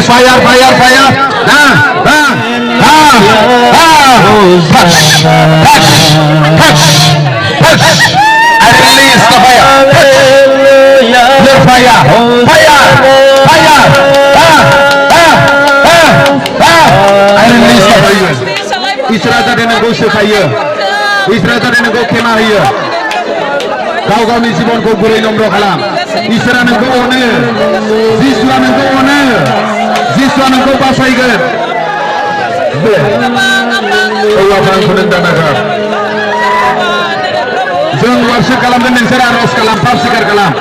Yes, fire. Touch. I release the fire. The fire. I release the fire. Israel tadi nengko fire. Israel tadi nengko kemah ya. Kau জীবনকে গুরুই নম্র খালাম Israel nengko one. Yesus nengko one. Yesus nengko basaigोन. Allah bangsunan danakan. जों worship खालामगोन नोंसोर आरज खालाम पाप cigar खालाम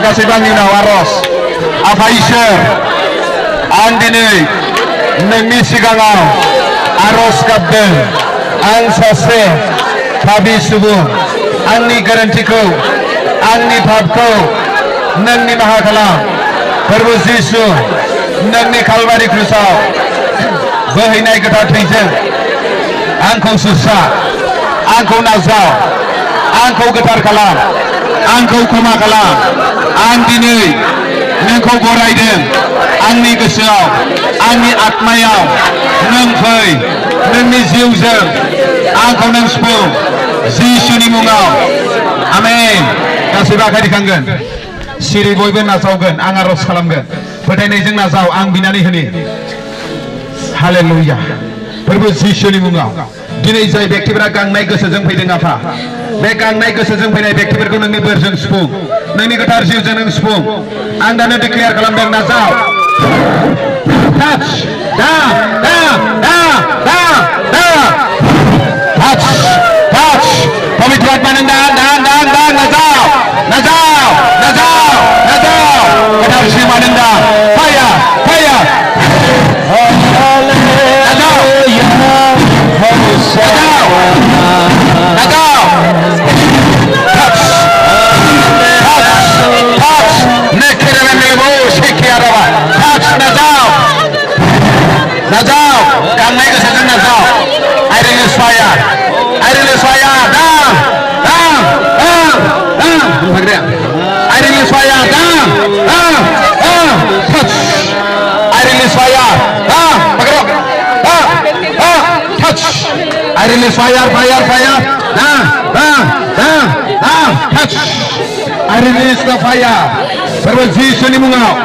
kasih bangi nawaros apa isya andini nemi sigangaw aros kabden ang sase kabi subuh anni garantiku anni bhabku nangni mahakalam Prabhu Yesu nangni kalvari krusau bohinai gotar thैजों आंखौ Sousa आंखौ नाजाव आंखौ गोथार खालाम आंखौ क्षमा खालाम आं दिनै नोंखौ बरायदों आंनि गोसोआव आंनि आत्मायाव नों फै नोंनि जिउजों आंखौ नों सुफुं जिसुनि मुङाव आमेन गासैबो आखाइ दिखांगोन सिरि बयबो नाजावगोन आं आरज खालामगोन फोथायनायजों नाजाव आं बिनानै होनि हालेलुया प्रभु जिसुनि मुङाव दिनै जाय व्यक्तिफोरा गांनाय गोसोजों फैदों आफा बे गांनाय गोसोजों फैनाय व्यक्तिफोरखौ नोंनि बोरजों सुफुं नोंनि गोथार जिउजों नों सुफुं आं दानो डिक्लेयार खालामदों नाजाव टाच दा टाच पवित्र आत्मा नों दा नाजाव गोथार जिउमा नों दा फाया I release fire. Touch. I release the fire. Berposition di mungau.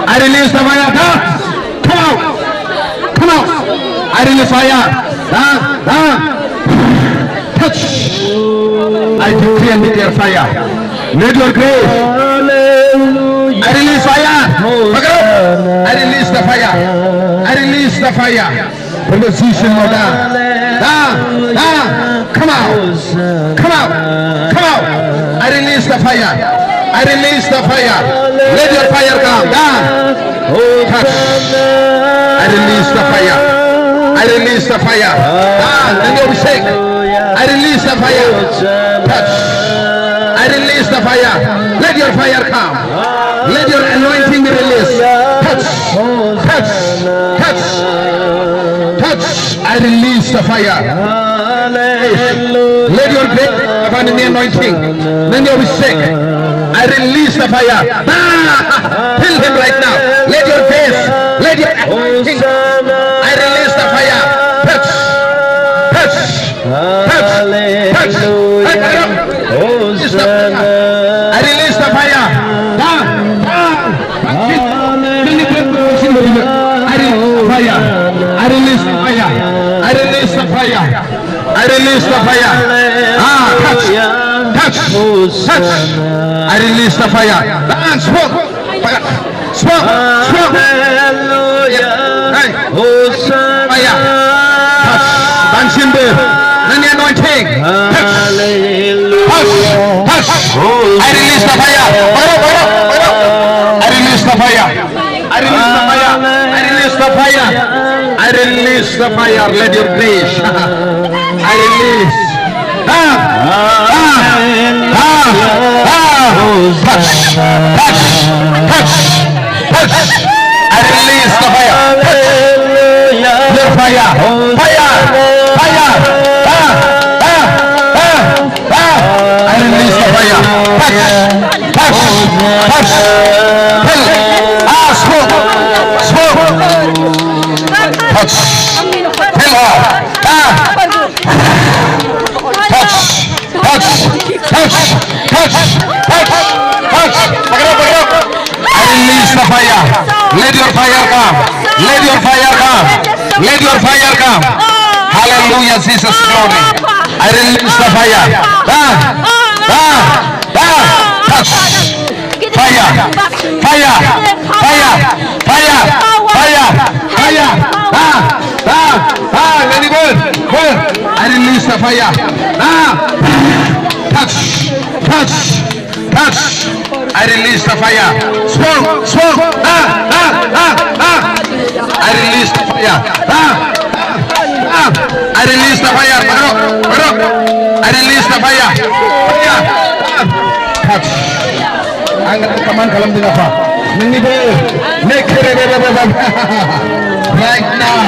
I release the fire. Come out. I release fire. Touch. I decree and declare fire. Let your grace. I release fire. I release the fire. I release the fire. Position more down. Come out. I release the fire. I release the fire. Let your fire come down. Touch. I release the fire. I release the fire. Then you'll be sick. I release the fire. Touch. I release the fire. Let your fire come. Let your anointing be released. Touch. I release the fire. Let your grace upon the anointing. Then you'll be sick. I release the fire. Fill him right now. Let your grace. Let your anointing. I release the fire. Touch. I release the fire. I release the fire. I release the fire. I release the fire. Touch. I release the fire. Smoke. Hey. Fire. Touch. Dancing there. Then the anointing. Touch. I release the fire. I release the fire. I release the fire. I release the fire. I release the fire. Let your grace. I release. Touch. I release the fire. The fire. I release the fire. Touch. Smoke. Touch. Fill her. Touch. I release the fire. Let your fire come. Let your fire come. Hallelujah, Jesus glory. I release the fire. Touch. Fire. Let it burn. I release the fire. Touch. I release the fire. Smoke. I release the fire. I release the fire. I release the fire. Touch. Angkat kaman kalam dengan apa? Right now,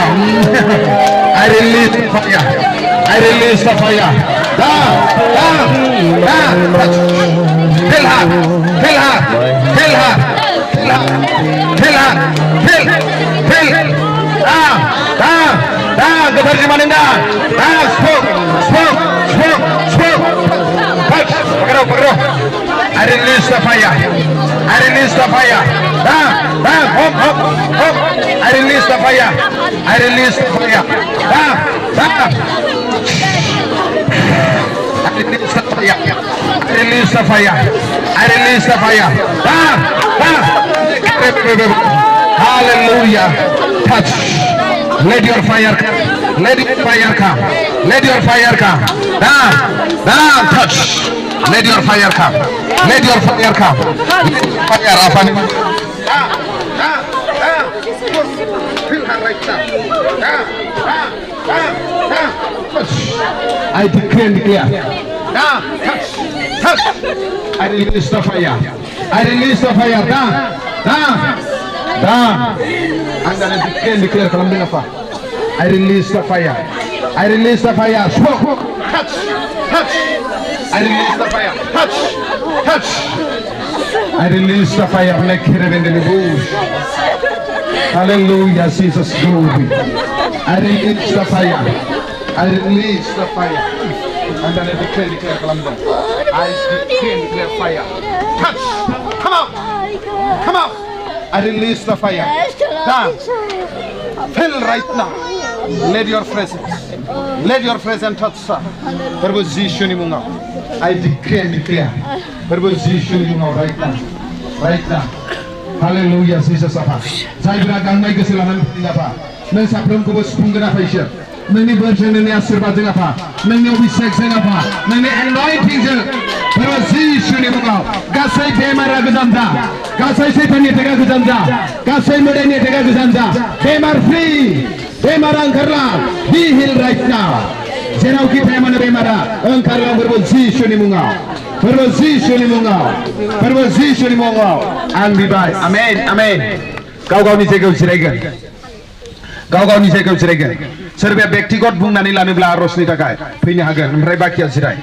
I release the fire. I release the fire. Fill I release the fire. I release the fire. I release the fire. I release the fire. I release the fire. I release the fire. I release the fire. Hallelujah. Touch. Let your fire come. Let your fire come. Let your fire come. Touch. Let your fire come. Let your fire come. Fire apa nih? I decree and declare. Touch. I release the fire. I release the fire. I'm gonna decree and declare kalau apa? I release the fire. I release the fire. Smoke. Touch. I release the fire. Touch. I release the fire like here in the bush. Hallelujah, Jesus glory. I release the fire. I release the fire. And then I declare kalamda. I declare fire. Touch. Come out. Come out. I release the fire. Dance. Fill right now. Let your presence touch sir. Prabhu Jishuni munga. I declare. Prabhu Jishuni munga right now. Right now. Hallelujah, Jesus apa. Saya beragam naik kesilahan apa. Neng sabram kubus punggera faisya. Neng berjaya neng asyirwad jeng apa. Neng obisek jeng apa. Neng anointing jeng. Prabhu Jishuni munga. Gasai bemara gejamda. Gasai setan tega gejamda. Gasai modern tega gejamda. Bemar free. Bemar angkarla. Be healed right now. Jenau kita yang mana bemara. Angkarla Prabhu Jishuni munga. Perwasi mungo, ang bibay. Amen. Kau ni saya kau ceraikan. Sorbia ବ୍ୟक्तिगत बुंनानै लानोब्ला आर'जनि थाखाय फैनो हागोन ओमफ्राय बाखिया जिराय